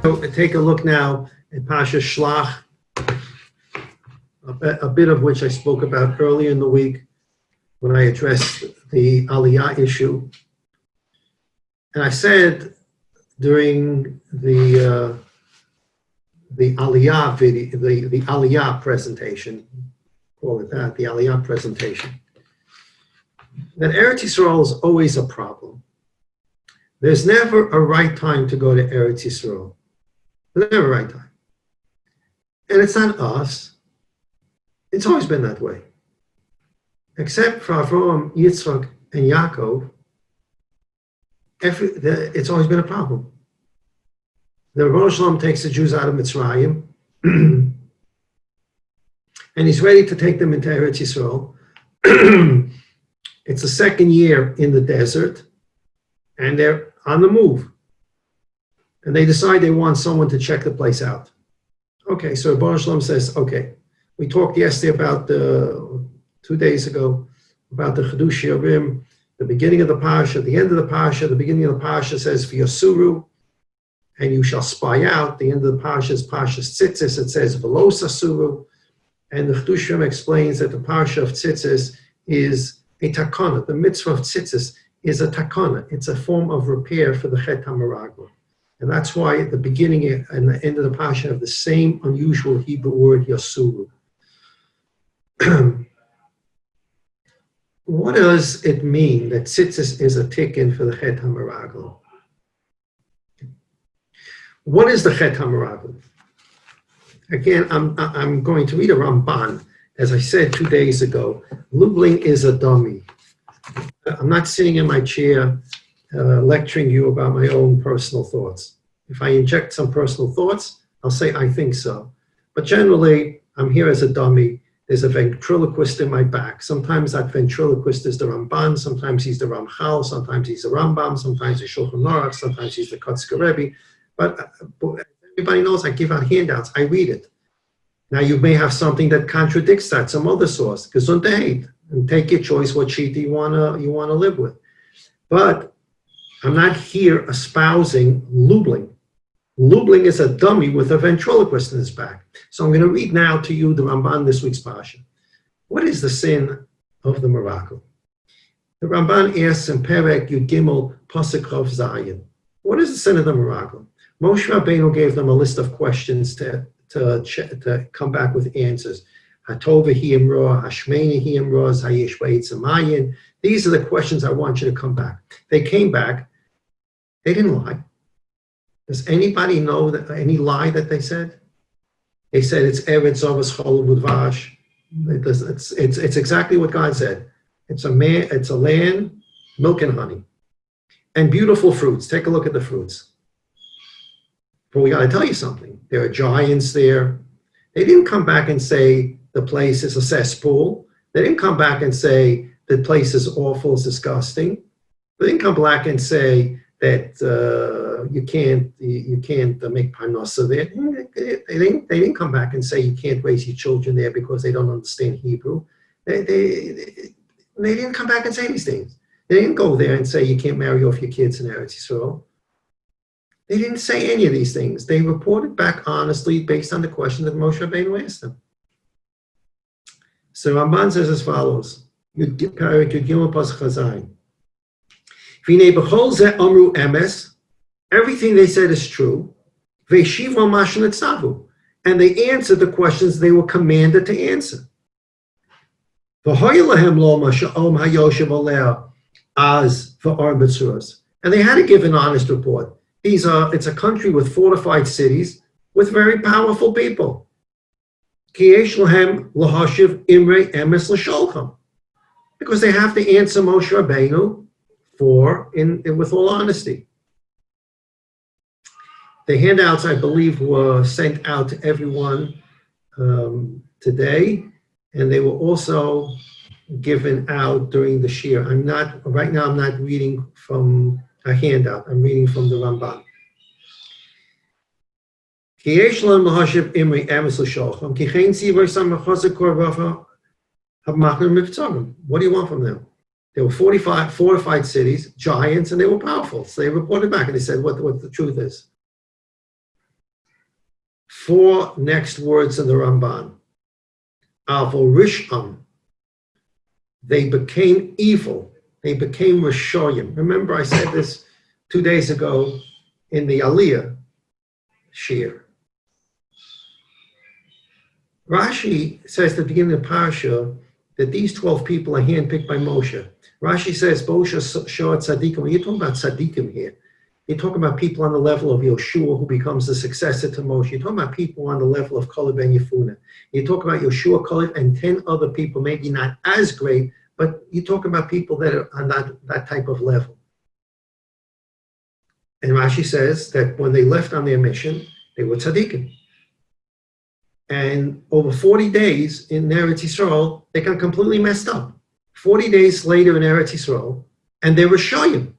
So take a look now at Parshas Shelach, a bit of which I spoke about earlier in the week when I addressed the Aliyah issue. And I said during the Aliyah video, the Aliyah presentation, call it that, the Aliyah presentation, that Eretz Yisrael is always a problem. There's never a right time to go to Eretz Yisrael. There's never a right time. And it's not us. It's always been that way. Except for Avraham, Yitzchak, and Yaakov, it's always been a problem. The Rebbeinu Shalom takes the Jews out of Mitzrayim, and he's ready to take them into Eretz Yisrael. It's the second year in the desert, and they're on the move. And they decide they want someone to check the place out. Okay, so Rebbeinu Shalom says, okay, we talked yesterday about 2 days ago, about the Chidush Yerim, the beginning of the Parsha, the end of the Parsha, the beginning of the Parsha says, V'yasuru, and you shall spy out. The end of the Parsha is Parshas Tzitzis, it says, V'lo sasuru, and the Chidush Yerim explains that the Parsha of Tzitzis is a takana. The mitzvah of Tzitzis is a takana. It's a form of repair for the Chet HaMeraglim. And that's why at the beginning and the end of the Parsha have the same unusual Hebrew word, Yasuru. What does it mean that tzitzis is a tikkun for the Chet HaMeraglim? What is the Chet HaMeraglim? Again, I'm going to read a Ramban. As I said 2 days ago, Lubling is a dummy. I'm not sitting in my chair lecturing you about my own personal thoughts. If I inject some personal thoughts, I'll say I think so. But generally, I'm here as a dummy. There's a ventriloquist in my back. Sometimes that ventriloquist is the Ramban, sometimes he's the Ramchal, sometimes he's the Rambam, sometimes he's Shulchan Aruch, sometimes he's the Kotzker Rebbe. But everybody knows I give out handouts, I read it. Now you may have something that contradicts that, some other source, gesundheit, and take your choice what sheet you wanna live with. But I'm not here espousing Lubling. Lubling is a dummy with a ventriloquist in his back. So I'm going to read now to you the Ramban this week's Parsha. What is the sin of the Meraglim? The Ramban asks in Perek Yud Gimel Pasuk Chav Zayin. What is the sin of the Meraglim? Moshe Rabbeinu gave them a list of questions to come back with answers. Hatova Hiyim Roa, Hashmeni Hiyim Roa, Zayish Vayitz. These are the questions I want you to come back. They came back. They didn't lie. Does anybody know that any lie that they said? They said it's Eretz Zavas Chol V'Dvash. It's exactly what God said. It's a land, milk and honey, and beautiful fruits. Take a look at the fruits. But we got to tell you something. There are giants there. They didn't come back and say the place is a cesspool. They didn't come back and say the place is awful, it's disgusting. They didn't come back and say that you can't make parnasa there. They didn't come back and say you can't raise your children there because they don't understand Hebrew. They didn't come back and say these things. They didn't go there and say you can't marry off your kids in Eretz Yisrael. They didn't say any of these things. They reported back honestly based on the question that Moshe Rabbeinu asked them. So Ramban says as follows: Perek Yud Gimel Pasuk Chazayin. Everything they said is true. And they answered the questions they were commanded to answer. And they had to give an honest report. It's a country with fortified cities with very powerful people. Because they have to answer Moshe Rabbeinu with all honesty. The handouts, I believe, were sent out to everyone today, and they were also given out during the shir. Right now I'm not reading from a handout, I'm reading from the Ramban. What do you want from them? They were fortified cities, giants, and they were powerful. So they reported back and they said what the truth is. Four next words in the Ramban. Avorisham. They became evil. They became Rishoyim. Remember I said this 2 days ago in the Aliyah Shir. Rashi says at the beginning of the Parsha that these 12 people are handpicked by Moshe. Rashi says, Moshe showed tzaddikim. When you're talking about tzaddikim here, you're talking about people on the level of Yoshua, who becomes the successor to Moshe. You're talking about people on the level of Kalev ben Yefuna. You're talking about Yoshua, Kalev, and 10 other people, maybe not as great, but you're talking about people that are on that type of level. And Rashi says that when they left on their mission, they were tzaddikim. And over 40 days in Eretz Yisrael, they got completely messed up. 40 days later in Eretz Yisrael, and they were shoyim.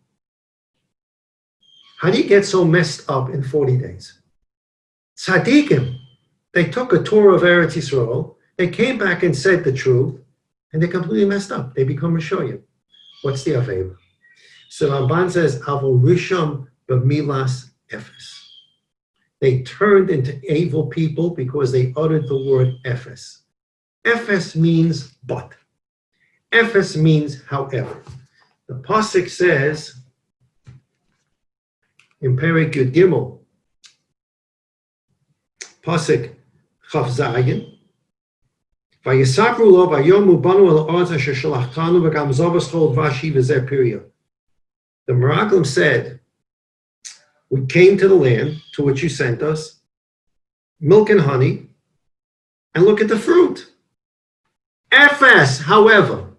How do you get so messed up in 40 days? Tzaddikim. They took a tour of Eretz Yisrael, they came back and said the truth, and they completely messed up. They become a shoyim. What's the Aveva? So Ramban says, Avo Risham b'milas efes. They turned into evil people because they uttered the word efes. Efes means but. Efes means however. The pasuk says in Perek Yud Gimel, pasuk Chaf Zayin, Vayisakru lo vayomu banu el oretz asher shalachtanu v'gam zovas chol vashi v'zeh pirya. The Meraglim said, we came to the land to which you sent us, milk and honey, and look at the fruit. Efes, however,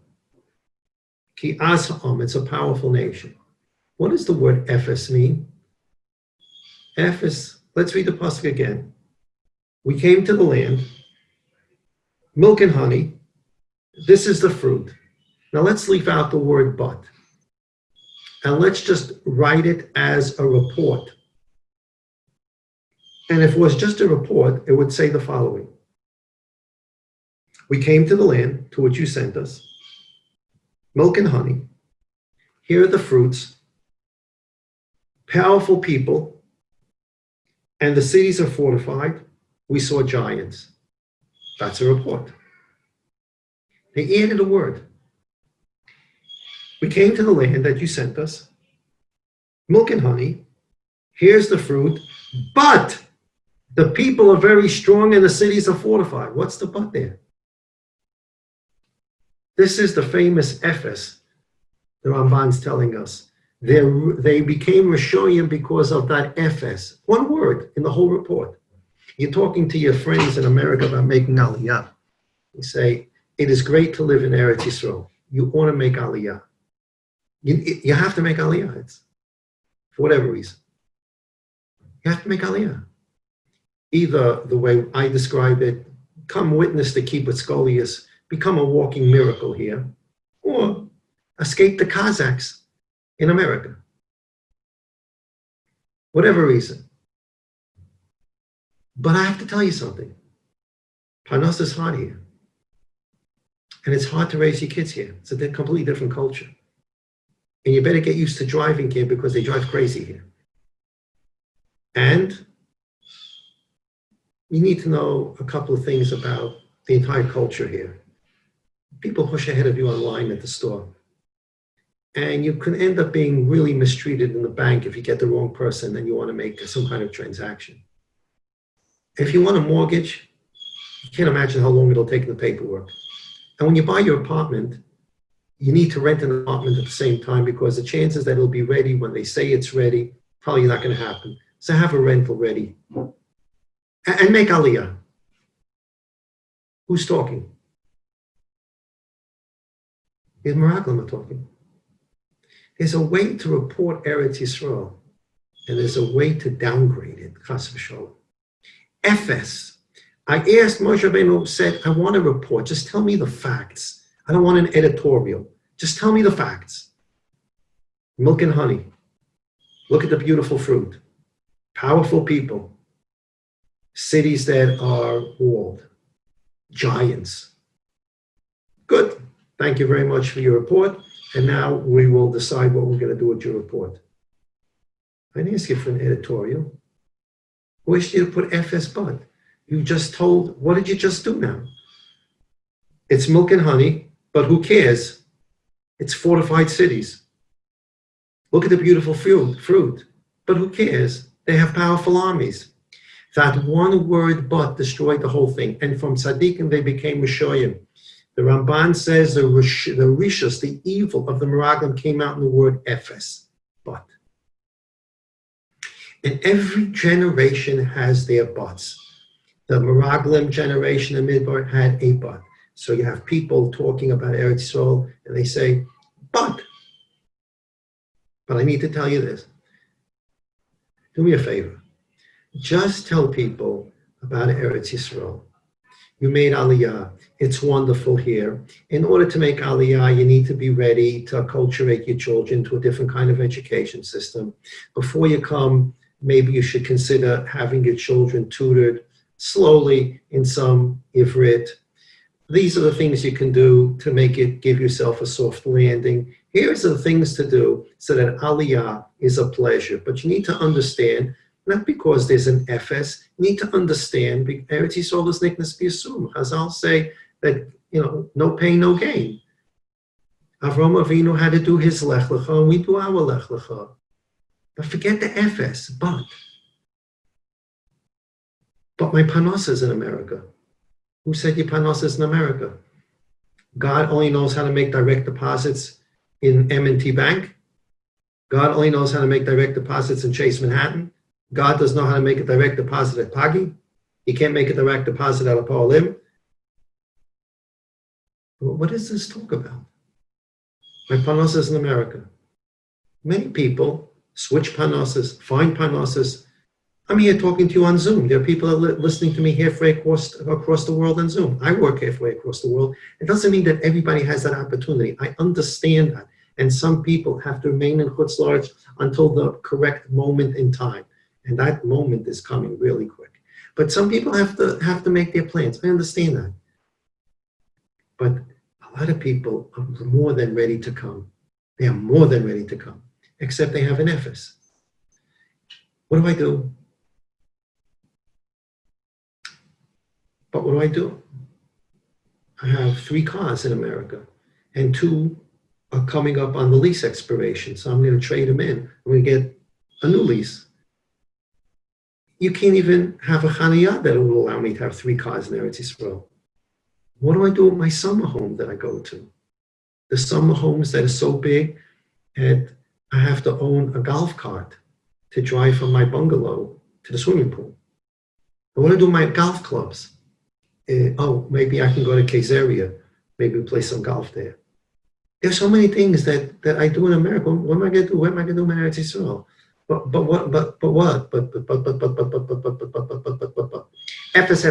ki azham, it's a powerful nation. What does the word Efes mean? Efes, let's read the pasuk again. We came to the land, milk and honey, this is the fruit. Now let's leave out the word but. And let's just write it as a report. And if it was just a report, it would say the following. We came to the land to which you sent us, milk and honey. Here are the fruits, powerful people, and the cities are fortified. We saw giants. That's a report. They added a word. We came to the land that you sent us, milk and honey. Here's the fruit, but the people are very strong and the cities are fortified. What's the but there? This is the famous Efes the Ramban's telling us. They became Rishoyim because of that Efes. One word in the whole report. You're talking to your friends in America about making Aliyah. You say, it is great to live in Eretz Yisrael. You want to make Aliyah. You have to make Aliyah. It's, for whatever reason. You have to make Aliyah. Either the way I describe it, come witness the kibbutz Goliath, become a walking miracle here, or escape the Kazakhs in America. Whatever reason. But I have to tell you something. Parnas is hard here. And it's hard to raise your kids here. It's a completely different culture. And you better get used to driving here because they drive crazy here. And you need to know a couple of things about the entire culture here. People push ahead of you online at the store. And you can end up being really mistreated in the bank if you get the wrong person and you want to make some kind of transaction. If you want a mortgage, you can't imagine how long it'll take in the paperwork. And when you buy your apartment, you need to rent an apartment at the same time because the chances that it'll be ready when they say it's ready, probably not going to happen. So have a rental ready. And make Aliyah. Who's talking? Is Meraglim talking? There's a way to report Eretz Yisrael, and there's a way to downgrade it. Chas v'sholom. Efes. I asked Moshe Rabbeinu, said, I want a report. Just tell me the facts. I don't want an editorial. Just tell me the facts. Milk and honey. Look at the beautiful fruit. Powerful people. Cities that are walled. Giants. Good. Thank you very much for your report. And now we will decide what we're going to do with your report. I didn't ask you for an editorial. Who asked you to put FS but? You just told, what did you just do now? It's milk and honey, but who cares? It's fortified cities. Look at the beautiful fruit, but who cares? They have powerful armies. That one word but destroyed the whole thing. And from tzaddikim, they became Rishoyim. The Ramban says the rishus, the evil of the Meraglim came out in the word Ephes, but. And every generation has their buts. The Meraglim generation in Midbar had a but. So you have people talking about Eretz Yisrael, and they say, but I need to tell you this. Do me a favor. Just tell people about Eretz Yisrael. You made Aliyah. It's wonderful here. In order to make Aliyah, you need to be ready to acculturate your children to a different kind of education system. Before you come, maybe you should consider having your children tutored slowly in some Ivrit. These are the things you can do to give yourself a soft landing. Here's the things to do so that Aliyah is a pleasure. But you need to understand, not because there's an FS, you need to understand, Eretz Yisrael is niknas b'yisum. Chazal say that, no pain, no gain. Avram Avinu had to do his lech lecha, and we do our lech lecha. But forget the FS, but my panos is in America. Who said your panos is in America? God only knows how to make direct deposits in M&T Bank. God only knows how to make direct deposits in Chase Manhattan. God doesn't know how to make a direct deposit at Pagi. He can't make a direct deposit out of Paulim. What does this talk about? My panos is in America. Many people switch panoses, find panoses. I'm here talking to you on Zoom. There are people that are listening to me halfway across the world on Zoom. I work halfway across the world. It doesn't mean that everybody has that opportunity. I understand that. And some people have to remain in Chutz La'aretz until the correct moment in time. And that moment is coming really quick. But some people have to make their plans. I understand that. But a lot of people are more than ready to come. They are more than ready to come, except they have an Ephes. What do I do? But what do I do? I have 3 cars in America, and 2 are coming up on the lease expiration. So I'm going to trade them in. I'm going to get a new lease. You can't even have a chaniyah that will allow me to have 3 cars in Eretz Yisrael. What do I do with my summer home that I go to? The summer homes that are so big, and I have to own a golf cart to drive from my bungalow to the swimming pool. And what do I do with my golf clubs? Maybe I can go to Caesarea, maybe play some golf there. There's so many things that I do in America. What am I going to do? What am I going to do in Eretz Yisrael? But what? Ephes.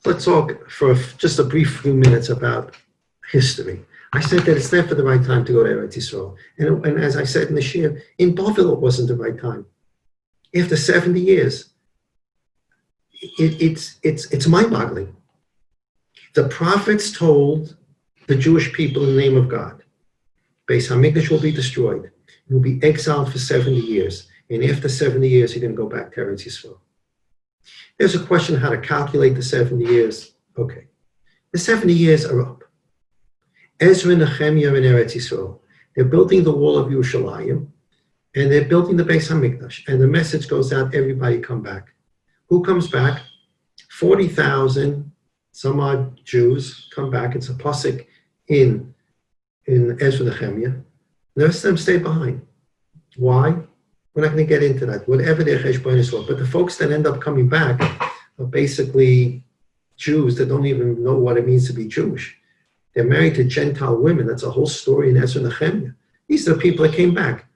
Let's talk for just a brief few minutes about history. I said that it's never the right time to go to Eretz Yisrael. And as I said in the Shir, in Bavel it wasn't the right time. After 70 years, it's mind-boggling. The prophets told the Jewish people in the name of God, Beis HaMikdash will be destroyed. You'll be exiled for 70 years. And after 70 years, you're going to go back to Eretz Yisrael. There's a question how to calculate the 70 years. Okay. The 70 years are up. Ezra and Nehemiah in Eretz Yisrael. They're building the wall of Yerushalayim, and they're building the Beis HaMikdash. And the message goes out, everybody come back. Who comes back? 40,000 some odd Jews come back. It's a pasuk in Ezra and Nehemiah. The rest of them stay behind. Why? We're not going to get into that. Whatever their cheshbonos were. But the folks that end up coming back are basically Jews that don't even know what it means to be Jewish. They're married to Gentile women. That's a whole story in Ezra and Nehemiah. These are the people that came back.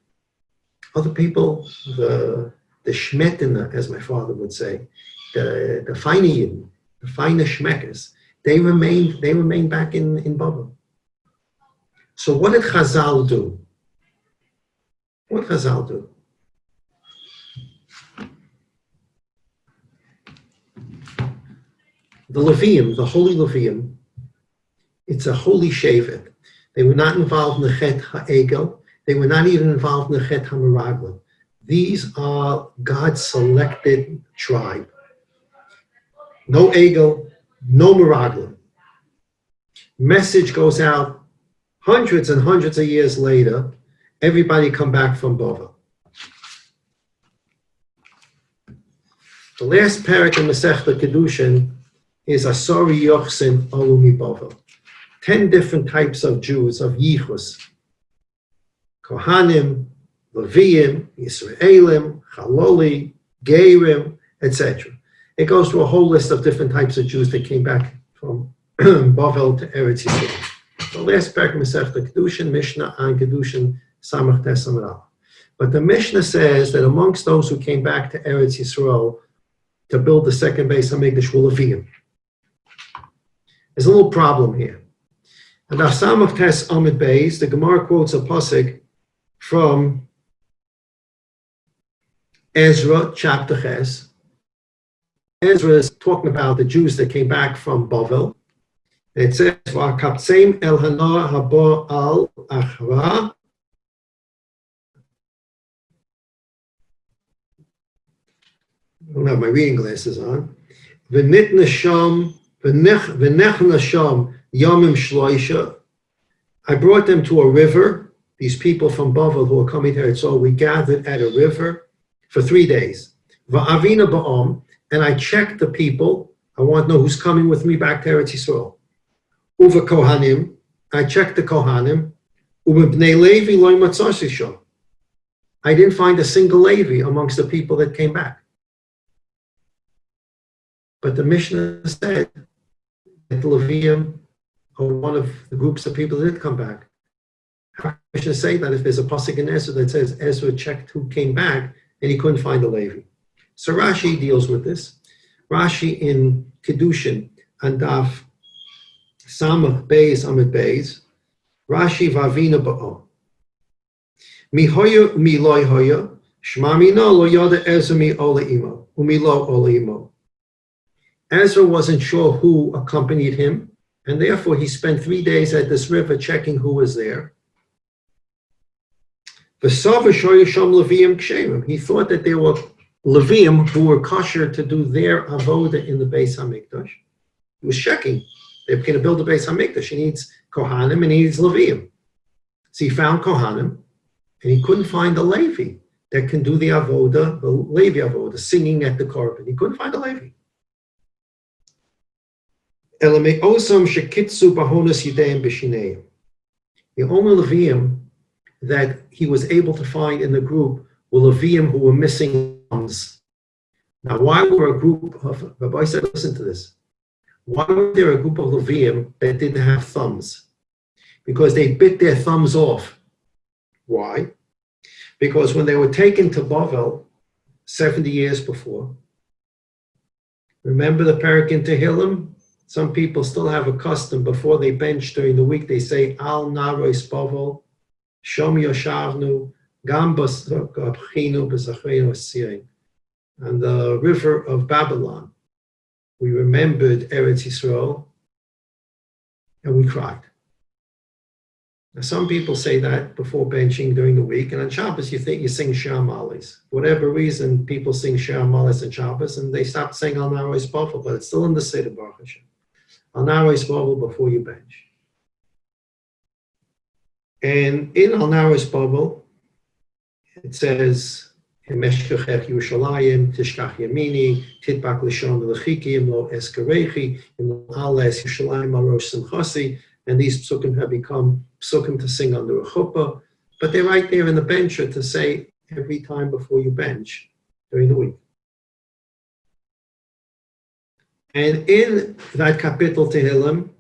Other people, the Shmetina, as my father would say, the Feiniyin, the fine Shmekas, they remain back in Babel. So what did Chazal do? What did Chazal do? The Levium, the holy Levium, it's a holy Shevet. They were not involved in the Chet HaEgel. They were not even involved in the Chet HaMeraglim. These are God's selected tribe. No Egel, no Meraglim. Message goes out hundreds and hundreds of years later. Everybody come back from Bavel. The last parak in Masechta Kedushin is Asori Yochsin Olumi Bavel. 10 different types of Jews, of Yichus. Kohanim, Leviim, Yisraelim, Chaloli, Geirim, etc. It goes through a whole list of different types of Jews that came back from Bavel to Eretz Yisrael. The last parak in Masechta Kedushin, Mishnah and Kedushin Samach Tes Amud Aleph. But the Mishnah says that amongst those who came back to Eretz Yisrael to build the second Beis HaMikdash were Leviim. There's a little problem here. And Samach Tes Amud Beis, the Gemara quotes a pasuk from Ezra chapter Ches. Ezra is talking about the Jews that came back from Bavel. And it says, "Va'kaptseim el hanar haba al achra." I don't have my reading glasses on. V'nech nasham yamim shloisha. I brought them to a river. These people from Bavel who are coming here, so we gathered at a river for 3 days. Va'avina ba'am, and I checked the people. I want to know who's coming with me back to Eretz Yisrael. Uva Kohanim, I checked the Kohanim. Uva Bnei Levi loy matzasi shom. I didn't find a single Levi amongst the people that came back. But the Mishnah said that the Leviim are one of the groups of people that did come back. How can the Mishnah say that if there's a pasuk in Ezra that says Ezra checked who came back and he couldn't find a Levi? So Rashi deals with this. Rashi in Kedushin and Daf Samach Beis Amud Beis, Rashi Vavina Ba'om. Mihoya mi loy hoya, shmamina lo yada Ezra mi ola imo, umilo ola imo. Ezra wasn't sure who accompanied him, and therefore he spent 3 days at this river checking who was there. He thought that there were Leviim who were kosher to do their avoda in the Beis HaMikdash. He was checking. They're going to build the Beis HaMikdash. He needs Kohanim and he needs Leviim. So he found Kohanim, and he couldn't find a Levi that can do the avoda, the Levi avoda, singing at the korban. He couldn't find a Levi. The only Leviim that he was able to find in the group were Leviim who were missing thumbs. Now, why were a group of, Rabbi said, listen to this. Why were there a group of Leviim that didn't have thumbs? Because they bit their thumbs off. Why? Because when they were taken to Bavel 70 years before, remember the parak in Tehillim? Some people still have a custom before they bench during the week, they say, Al Narois Bavel, Shom Yoshavnu, Gam B'Chinu B'Zachreinu Asirin. And the river of Babylon, we remembered Eretz Yisrael, and we cried. Now, some people say that before benching during the week, and on Shabbos you think you sing Shir Malis. For whatever reason, people sing Shir Malis on Shabbos, and they stopped saying Al Narois Bavel, but it's still in the Seder Baruch Hashem. Al Narois Bavel before you bench. And in Al Narois Bavel, it says, Meshkachech Yerushalayim, Tishkach Yamini, Titbak Lishon L'chiki, Imlo Eskarechi, Imlo Ales Yerushalayim Arosh Simchasi, and these psukim have become psukim to sing under a chuppah, but they're right there in the bencher to say every time before you bench during the week. And in that kapitel Tehillim,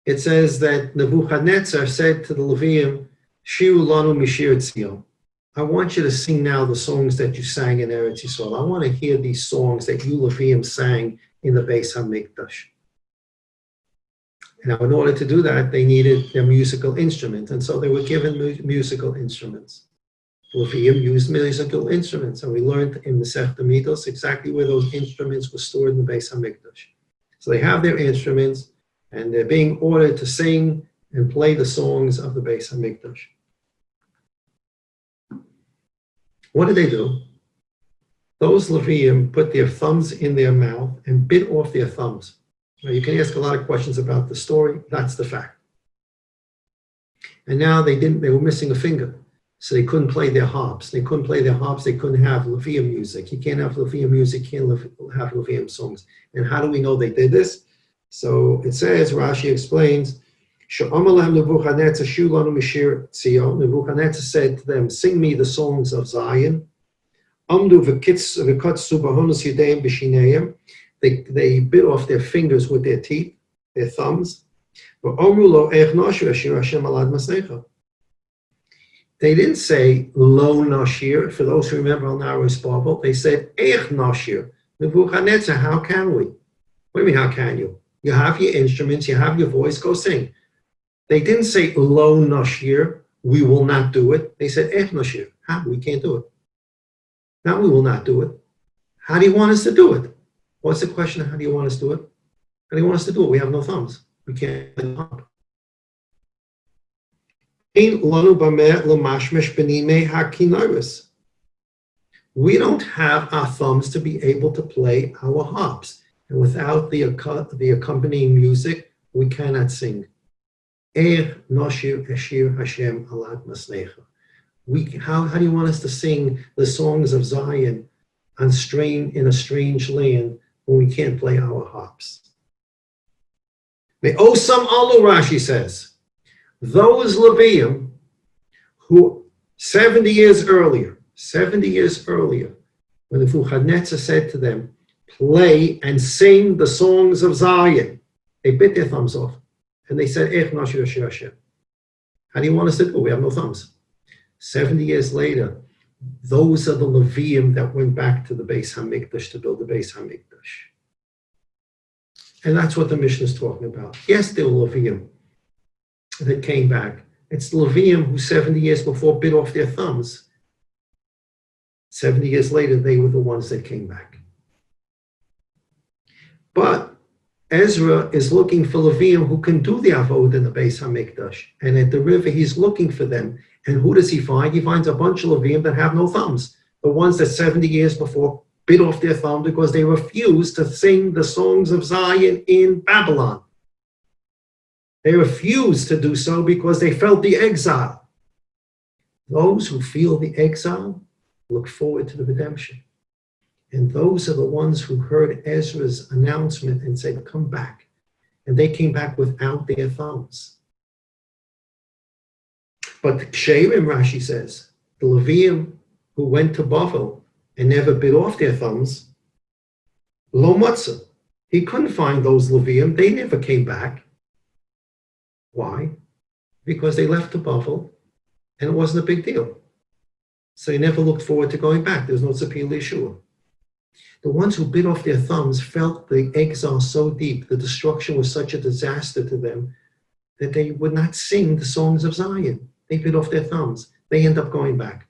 it says that Nebuchadnezzar said to the Leviim, Shiru lanu mishir Tzion. I want you to sing now the songs that you sang in Eretz Yisrael. I want to hear these songs that you Leviim sang in the Beis HaMikdash. Now, in order to do that, they needed their musical instruments, and so they were given musical instruments. Leviim used musical instruments, and we learned in the Masechta Midos exactly where those instruments were stored in the Beis HaMikdash. So they have their instruments, and they're being ordered to sing and play the songs of the Beis HaMikdash. What did they do? Those Levium put their thumbs in their mouth and bit off their thumbs. Now, you can ask a lot of questions about the story. That's the fact. And now they were missing a finger. So they couldn't play their harps. They couldn't play their harps. They couldn't have Levium music. You can't have Levium music. You can't have Levium songs. And how do we know they did this? So it says, Rashi explains, Nebuchadnezzar said to them, sing me the songs of Zion. They bit off their fingers with their teeth, their thumbs. They didn't say lo nashir. For those who remember Al Naros Bible, they said eich nashir. Nebuchadnezzar, how can we? What do you mean, how can you? You have your instruments, you have your voice, go sing. They didn't say lo nashir, we will not do it. They said eich nashir. How? We can't do it. Now we will not do it. How do you want us to do it? What's the question of how do you want us to do it? How do you want us to do it? We have no thumbs. We can't. We don't have our thumbs to be able to play our harps. And without the accompanying music, we cannot sing. How do you want us to sing the songs of Zion in a strange land when we can't play our harps? Me'osam alu, Rashi says. Those Levium who 70 years earlier, when Nebuchadnezzar said to them, play and sing the songs of Zion, they bit their thumbs off. And they said, Ech Nashir Hashem. How do you want us to do? We have no thumbs. 70 years later, those are the Levium that went back to the Beis HaMikdash to build the Beis HaMikdash. And that's what the Mishnah is talking about. Yes, there were Levium that came back. It's the Levium who 70 years before bit off their thumbs. 70 years later, they were the ones that came back. But Ezra is looking for Levium who can do the Avod in the Beis HaMikdash. And at the river, he's looking for them. And who does he find? He finds a bunch of Levium that have no thumbs. The ones that 70 years before bit off their thumb because they refused to sing the songs of Zion in Babylon. They refused to do so because they felt the exile. Those who feel the exile look forward to the redemption. And those are the ones who heard Ezra's announcement and said, come back. And they came back without their thumbs. But the Ksherim, Rashi says, the Levium who went to Bavel and never bit off their thumbs, lo matzah. He couldn't find those Levium. They never came back. Why? Because they left to Bavel and it wasn't a big deal. So they never looked forward to going back. There was no Tzipiyah Yeshua. The ones who bit off their thumbs felt the exile so deep, the destruction was such a disaster to them, that they would not sing the songs of Zion. They bit off their thumbs. They end up going back.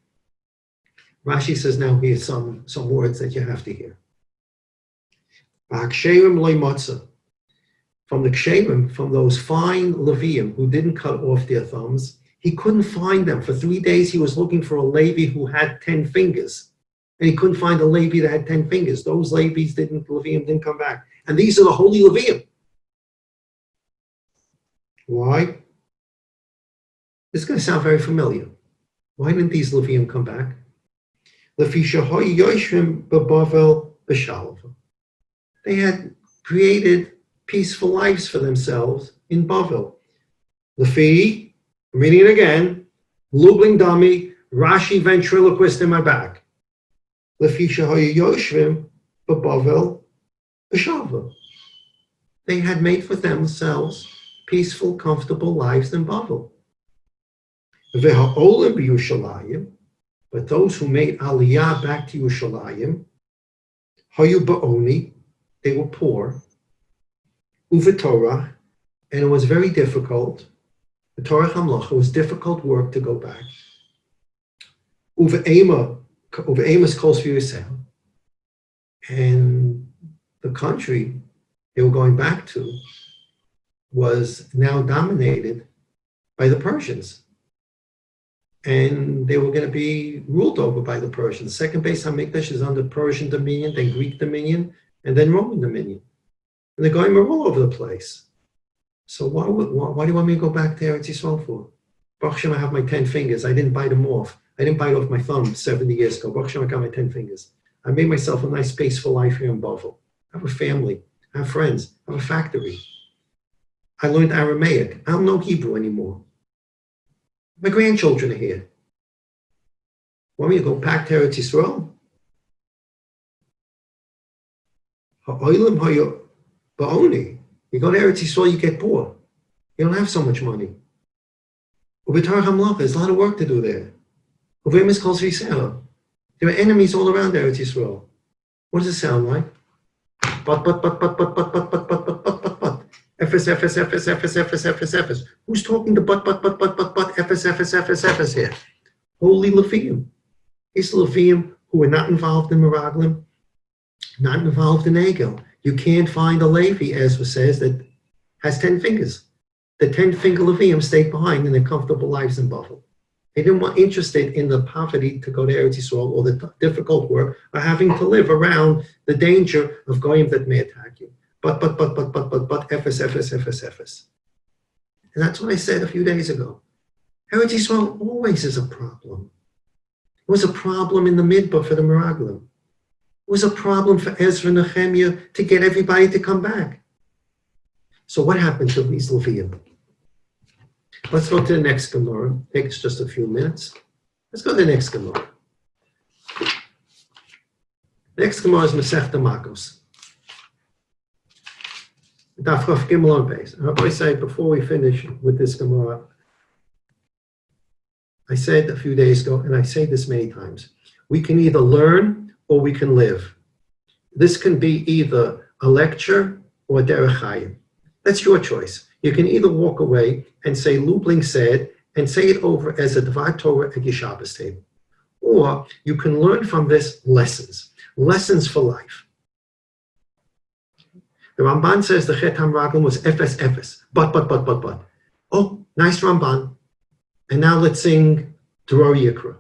Rashi says now here's some words that you have to hear. From the Ksherim, from those fine Levium who didn't cut off their thumbs, he couldn't find them. For 3 days he was looking for a Levi who had 10 fingers. And he couldn't find a Levi that had 10 fingers. Those Levium didn't come back. And these are the holy Levium. Why? This is going to sound very familiar. Why didn't these Levium come back? They had created peaceful lives for themselves in Bavel. Lefi, I'm reading it again, Lubling Dami, Rashi ventriloquist in my back. Lefi Shahoy Yoshvim, Bavel, B'Shalva. They had made for themselves peaceful, comfortable lives in Bavel. V'ha'olim b'Yushalayim, but those who made Aliyah back to Yerushalayim, Hayu ba'oni, they were poor. Uvetorah, and it was very difficult. The Torah Hamlacha was difficult work to go back. Uve'emas calls for yourself. And the country they were going back to was now dominated by the Persians. and they were going to be ruled over by the Persians. The second Beis Hamikdash is under Persian dominion, then Greek dominion, and then Roman dominion. And the Goyim are all over the place. So why do you want me to go back to Eretz Yisrael for? Baruch Hashem, I have my 10 fingers. I didn't bite them off. I didn't bite off my thumb 70 years ago. Baruch Hashem, I got my 10 fingers. I made myself a nice, peaceful life here in Bavel. I have a family. I have friends. I have a factory. I learned Aramaic. I don't know Hebrew anymore. My grandchildren are here. Want me to go back to Eretz Yisrael? Ha'olim ha'ba'oni. You go to Eretz Yisrael, you get poor. You don't have so much money. There's a lot of work to do there. There are enemies all around Eretz Yisrael. What does it sound like? But. Efes. Who's talking to but, Efes here? Holy Levium. It's Levium who are not involved in Meraglim, not involved in Egel. You can't find a Levi, Ezra says, that has 10 fingers. The 10-finger Levium stayed behind in their comfortable lives in Bavel. They didn't want interested in the poverty to go to Eretz Yisrael or the difficult work or having to live around the danger of Goyim that may attack you. But, Efes. And that's what I said a few days ago. Eretz Yisrael always is a problem. It was a problem in the Midbar for the Meraglim. It was a problem for Ezra and Nehemiah to get everybody to come back. So what happened to these Levium? Let's go to the next Gemara. Takes just a few minutes. Let's go to the next Gemara. Next Gemara is Masechta Makos. Daf Chaf Gimel on base. I always say before we finish with this Gemara, I said a few days ago, and I say this many times, we can either learn or we can live. This can be either a lecture or derech chayim. That's your choice. You can either walk away and say Lubling said, and say it over as a Dvar Torah at your Shabbos table. Or you can learn from this lessons for life. The Ramban says the Chet HaMeraglim was Efes. But. Oh, nice Ramban. And now let's sing Dror Yikra.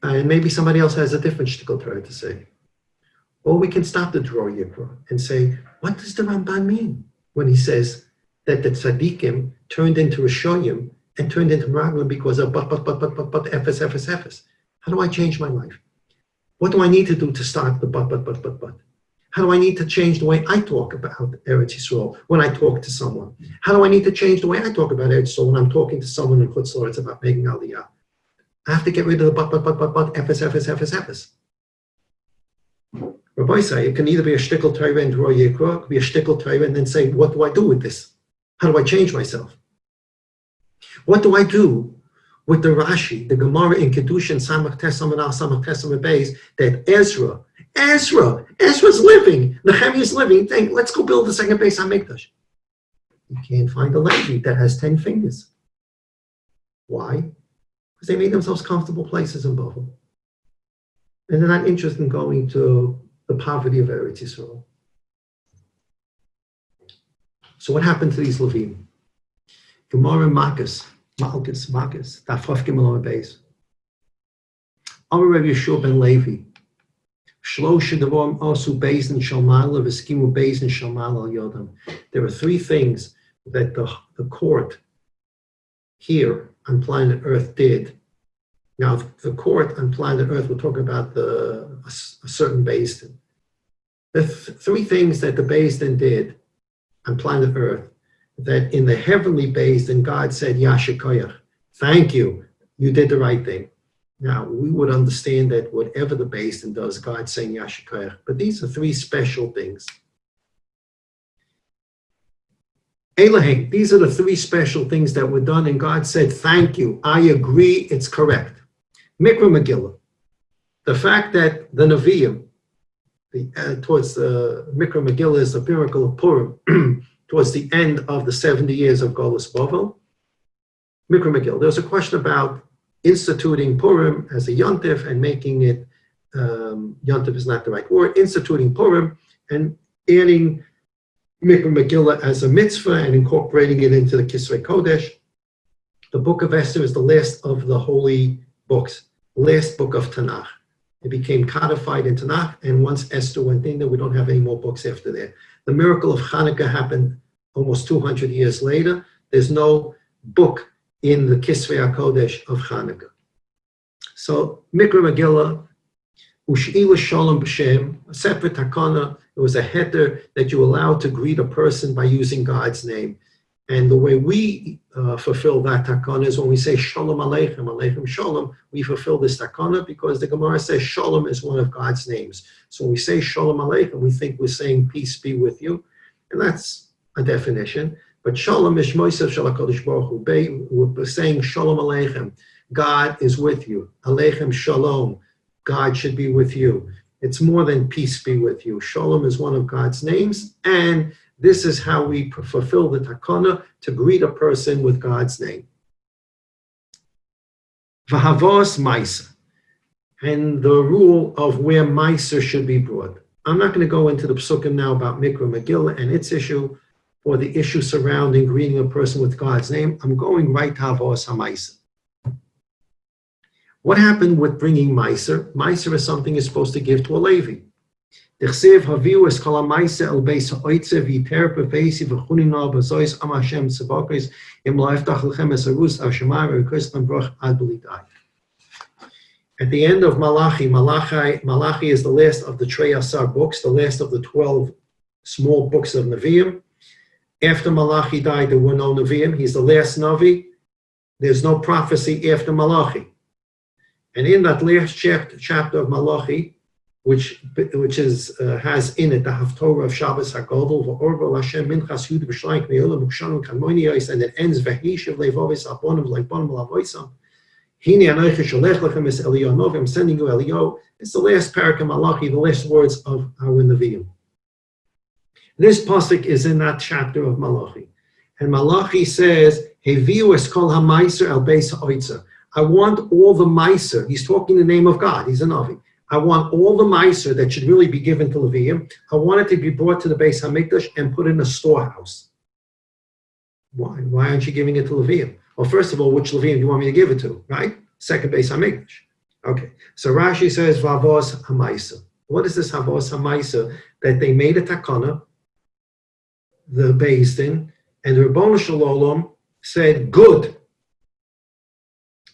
And maybe somebody else has a different shtickle Torah to say. Or we can stop the Dror Yikra and say, what does the Ramban mean when he says that the tzaddikim turned into Rishoyim and turned into Meraglim because of but, Efes. How do I change my life? What do I need to do to start the but? How do I need to change the way I talk about Eretz Yisrael when I talk to someone? How do I need to change the way I talk about Eretz Yisrael when I'm talking to someone in Chutz La'aretz about making Aliyah? I have to get rid of the but, Efes. Rabbi say it can either be a shtickle Torah and Dror Yikra, it could be a shtickle Torah and then say, what do I do with this? How do I change myself? What do I do with the Rashi, the Gemara in Kedushin, Samach Tesam and Al Samach Tesam and Beis, that Ezra's living, Nehemiah's living, think, let's go build the second Beis HaMikdash. You can't find a Levi that has 10 fingers. Why? Because they made themselves comfortable places in Bavel. And they're not interested in going to the poverty of Eretz Yisrael. So what happened to these Levim? Gemara Malkus, Daf Chaf Gimel on base. Amar Rabbi Yeshua ben Levi, Shlosh Devarim Osu Beis and Shalmala V'Skimu Beis and Shalmala Al Yodam. There are 3 things that the court here on planet Earth did. Now, the court on planet Earth, we're talking about a certain Beis Din. The 3 things that the Beis Din did on planet Earth, that in the heavenly Beis Din, God said, Yasher Koyach, thank you, you did the right thing. Now, we would understand that whatever the Beis Din does, God's saying Yasher Koyach. But these are 3 special things. Elohim, these are the 3 special things that were done, and God said, thank you, I agree, it's correct. Mikra Megillah, the fact that the Nevi'im, towards the Mikra Megillah is the miracle of Purim, towards the end of the 70 years of Golus Bavel. Mikra Megillah, there's a question about instituting Purim as a Yontif and making it, Yontif is not the right word, instituting Purim and adding Mikra Megillah as a mitzvah and incorporating it into the Kisvei Kodesh. The book of Esther is the last of the holy books, last book of Tanakh. It became codified in Tanakh, and once Esther went in there, we don't have any more books after that. The miracle of Hanukkah happened almost 200 years later. There's no book in the Kisvei HaKodesh of Hanukkah. So, Mikra Megillah, Ush'ila Shalom B'Shem, a separate takana. It was a heter that you allowed to greet a person by using God's name. And the way we fulfill that takana is when we say Shalom Aleichem, Aleichem Shalom, we fulfill this takana because the Gemara says Shalom is one of God's names. So when we say Shalom Aleichem, we think we're saying peace be with you. And that's a definition. But Shalom is Moisav Shel HaKadosh Baruch Hu. We're saying Shalom Aleichem. God is with you. Aleichem Shalom. God should be with you. It's more than peace be with you. Shalom is one of God's names, and this is how we fulfill the takana to greet a person with God's name. V'havos ma'aser, and the rule of where ma'aser should be brought. I'm not going to go into the psukim now about Mikra Megillah and its issue, or the issue surrounding greeting a person with God's name. I'm going right to Havos HaMa'aser. What happened with bringing Meiser? Meiser is something you're supposed to give to a Levi. Dechsev haviu es kol ha-meiser el beis ha'oitze v'yiter b'veisi v'chunina b'zois am Hashem tzavokos im lo eftach lechem es harus al shemai v'rekostam broch ad b'lidai. At the end of Malachi is the last of the Trei Asar books, the last of the 12 small books of Nevi'im. After Malachi died, there were no Nevi'im. He's the last Navi. There's no prophecy after Malachi. And in that last chapter of Malachi, which has in it the Haftorah of Shabbos HaGodol, V'orvo Hashem Minchas Yud B'Shleim K'ne'olam U'kshanim Kanmoiniyos, and it ends V'hishiv Levovis Aponim Leiponim Lavoisam. Hine Anoich Sholech Lechem Es Eliyahu Novi, I'm sending you Eliyahu. It's the last parak of Malachi, the last words of our Nevi'im. This pasuk is in that chapter of Malachi. And Malachi says, Heviu es kol ha-meiser al beis ha'oitzer. I want all the meiser. He's talking in the name of God. He's a Navi. I want all the meiser that should really be given to Levium. I want it to be brought to the Beis HaMikdash and put in a storehouse. Why? Why aren't you giving it to Levium? Well, first of all, which Levium do you want me to give it to, right? Second Beis HaMikdash. Okay. So Rashi says, Vavos HaMeiser. What is this Havos HaMeiser? That they made a takana, the Beis Din, and the Rebbeinu Shalom said, good.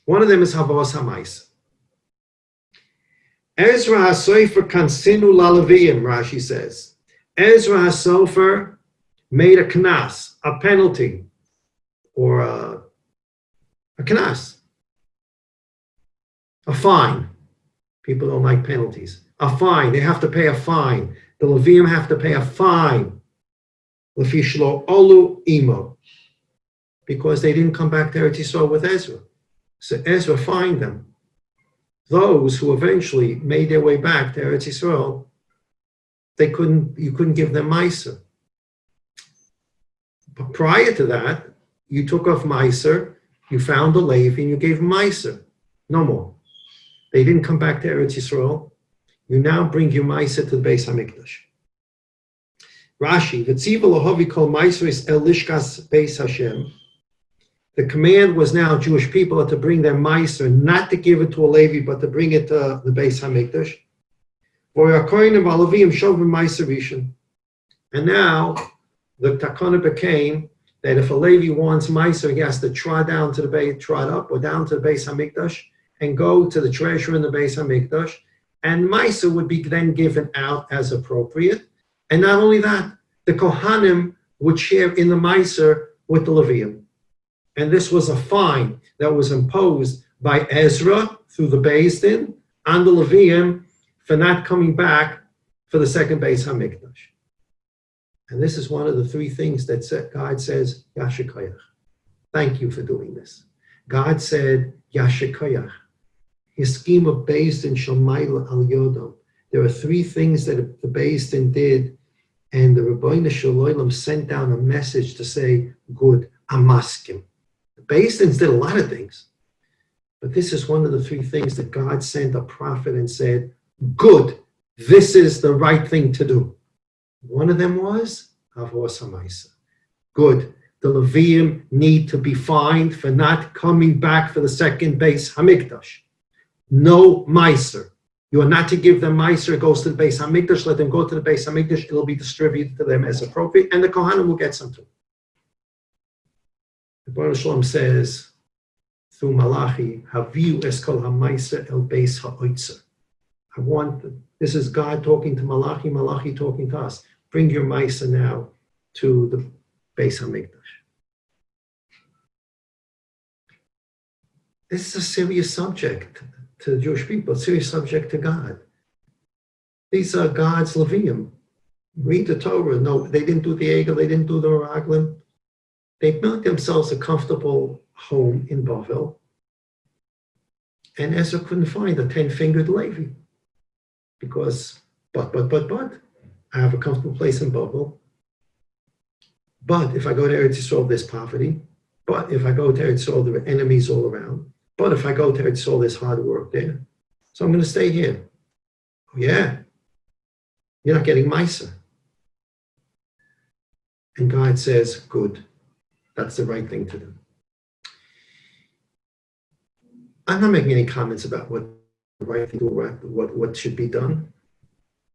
One of them is Havos HaMeiser. Ezra HaSofer kansinu la'Leviim, Rashi says. Ezra HaSofer made a knas, a penalty, or a knas, a fine. People don't like penalties. A fine. They have to pay a fine. The Leviim have to pay a fine. Lefi shlo olu imo, because they didn't come back to Eretz Yisrael with Ezra. So Ezra fined them. Those who eventually made their way back to Eretz Yisrael, you couldn't give them Meiser. But prior to that, you took off Meiser, you found a Levi, and you gave him Meiser. No more. They didn't come back to Eretz Yisrael. You now bring your Meiser to the Beis HaMikdash. Rashi, V'tziva lohavi kol Meiseris el lishkas Beis Hashem. The command was now Jewish people to bring their Meiser, not to give it to a Levi, but to bring it to the Beis HaMikdash. And now the takana became that if a Levi wants Meiser, he has to trot up or down to the Beis HaMikdash and go to the treasure in the Beis HaMikdash, and Meiser would be then given out as appropriate. And not only that, the Kohanim would share in the Meiser with the Leviim. And this was a fine that was imposed by Ezra through the Beis Din on the Leviim for not coming back for the second Beis HaMikdash. And this is one of the three things that God says, Yashikoyach. Thank you for doing this. God said, Yashikoyach. His scheme of Beis Din Shomayla al Yodom. There are three things that the Beis Din did, and the Rebbeinu Shalom sent down a message to say, good, Amaskim. The Beis Din did a lot of things, but this is one of the three things that God sent a prophet and said, good, this is the right thing to do. One of them was Havos HaMeiser. Good, The Levium need to be fined for not coming back for the second base Hamikdash. No Meiser. You are not to give them Meiser. It goes to the base Hamikdash. Let them go to the base Hamikdash. It will be distributed to them as appropriate, and the Kohanim will get some too. The Baruch Shalom says through Malachi, "Haviu es kol hameiser el beis ha'oitzer." This is God talking to Malachi, Malachi talking to us. Bring your Meiser now to the base Hamikdash. This is a serious subject to the Jewish people, a serious subject to God. These are God's Levium. Read the Torah. No, they didn't do the Egel, they didn't do the Meraglim. They built themselves a comfortable home in Bavel. And Ezra couldn't find a 10-fingered Levi. Because, but, I have a comfortable place in Bavel. But if I go to Eretz Yisrael, there's poverty. But if I go to Eretz Yisrael, there are enemies all around. But if I go to Eretz Yisrael, there's hard work there. So I'm going to stay here. Oh, yeah. You're not getting Meiser. And God says, good. That's the right thing to do. I'm not making any comments about what the right thing to do, what should be done.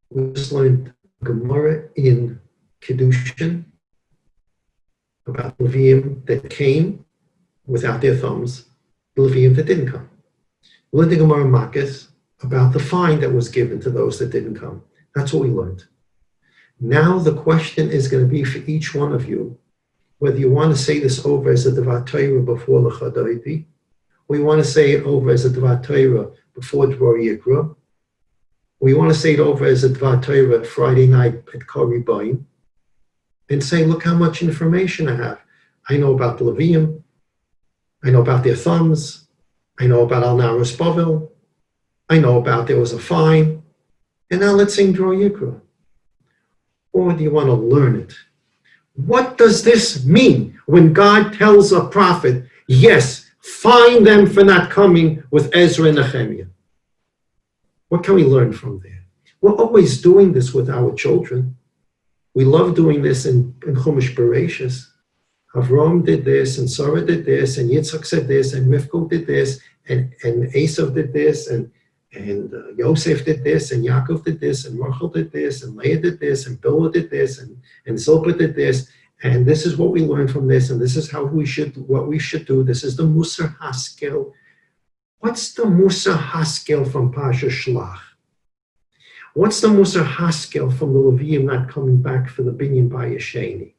We just learned Gemara in Kedushin about Levium that came without their thumbs, the Levium that didn't come. We learned the Gemara in Makkas about the fine that was given to those that didn't come. That's what we learned. Now the question is going to be for each one of you, whether you want to say this over as a Devar Torah before L'Chadayiti, or you want to say it over as a Devar Torah before Dvar Yikra, or you want to say it over as a Devar Torah Friday night at Kari Bayin, and say, look how much information I have. I know about the Levium, I know about their thumbs, I know about Al Narus Bavel, I know about there was a fine, and now let's sing Dvar Yikra. Or do you want to learn it? What does this mean when God tells a prophet, yes, fine them for not coming with Ezra and Nehemiah? What can we learn from there? We're always doing this with our children. We love doing this in Chumash Bereshis. Avram did this, and Sarah did this, and Yitzchak said this, and Rivka did this, and Esav did this, and Yosef did this, and Yaakov did this, and Rachel did this, and Leah did this, and Bilhah did this, and Zilpah did this, and this is what we learned from this, and this is what we should do. This is the Musar Haskel. What's the Musar Haskel from Parshas Shelach? What's the Musar Haskel from the Levium not coming back for the Binyan Bayesheni?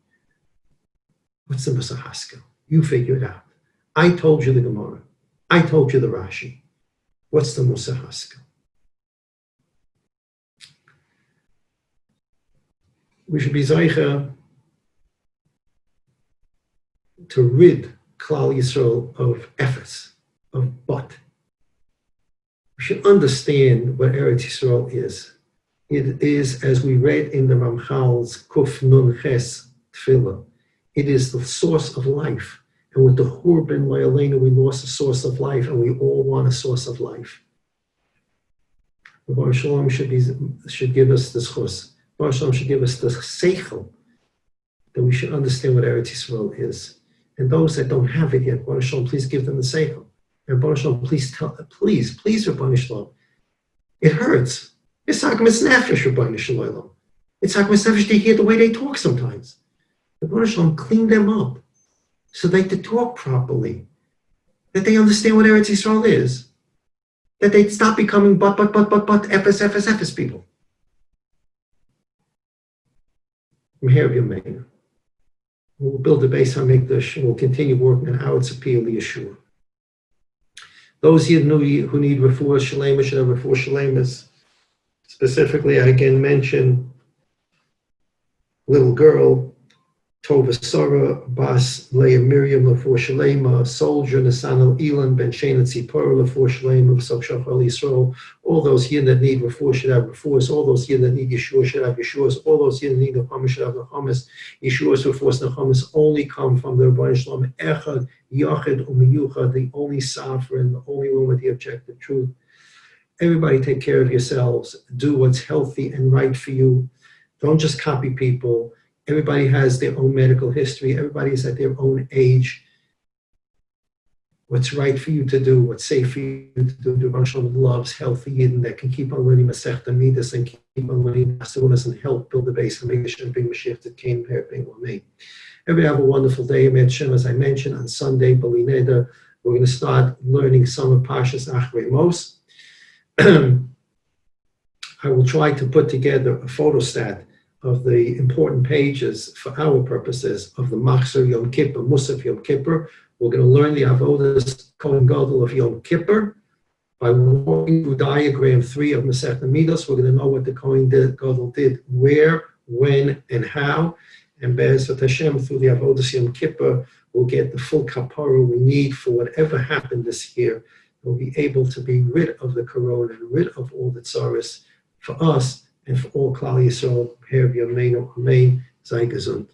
What's the Musar Haskel? You figure it out. I told you the Gemara. I told you the Rashi. What's the Musar Haskel? We should be Zaycha to rid Klal Yisrael of Ephes, of but. We should understand what Eretz Yisrael is. It is, as we read in the Ramchal's Kuf Nun Ches Tefillah, it is the source of life. And with the Churban Loyalena, we lost a source of life, and we all want a source of life. The Baruch Shalom should give us this chus. Baruch Shalom should give us the seichel, that we should understand what Eretz Yisrael is. And those that don't have it yet, Baruch Shalom, please give them the seichel. And Baruch Shalom, please, Baruch Shalom. It hurts. It's Hakmas Nefesh, Baruch Shalom. It's Hakmas Nefesh to hear the way they talk sometimes. The Baruch Shalom, clean them up so they can talk properly, that they understand what Eretz Yisrael is, that they stop becoming but, Ephes people. From here, we'll build a base on Mikdash, and we'll continue working on how it's appeal to Yeshua. Those who need refuah shalema should have refuah shalemas. Specifically, I again mention little girl, Tova Sarah, Bas Leah Miriam, Lefuah Shalema, soldier, Nasanel Elan, Ben Shane and Tzipora, Lefuah Shalema, Sok Shachal Yisrael. All those here that need refuah should have refuahs. All those here that need Yeshua should have Yeshuas. All those here that need Nechamas should have Nechamas. Yeshua's refuahs Nechamas only come from the Rebbeinu Shalom Echad, Yachid, Umiyuchad, the only sovereign, the only one with the objective truth. Everybody take care of yourselves. Do what's healthy and right for you. Don't just copy people. Everybody has their own medical history. Everybody's at their own age. What's right for you to do, what's safe for you to do. The Rosh Hashanah loves healthy Yidden that can keep on learning Masechta Midas and keep on learning Asunas and help build the base and make sure and bring Mashiach to Cain, Perping, or me. Everybody have a wonderful day. As I mentioned, on Sunday, Bali Neder, we're going to start learning some of Parshas Achrei Mos. I will try to put together a photostat of the important pages for our purposes of the Machzor Yom Kippur, Musaf Yom Kippur. We're going to learn the Avodas Kohen Gadol of Yom Kippur. By walking through diagram 3 of Masechta Midos, we're going to know what the Kohen Gadol did, where, when, and how. And Be'ezrat Hashem, through the Avodas Yom Kippur, we'll get the full kapara we need for whatever happened this year. We'll be able to be rid of the corona and rid of all the tsaris for us and for all Klal Yisrael. Herv Yameinu Amen. Sei gesund.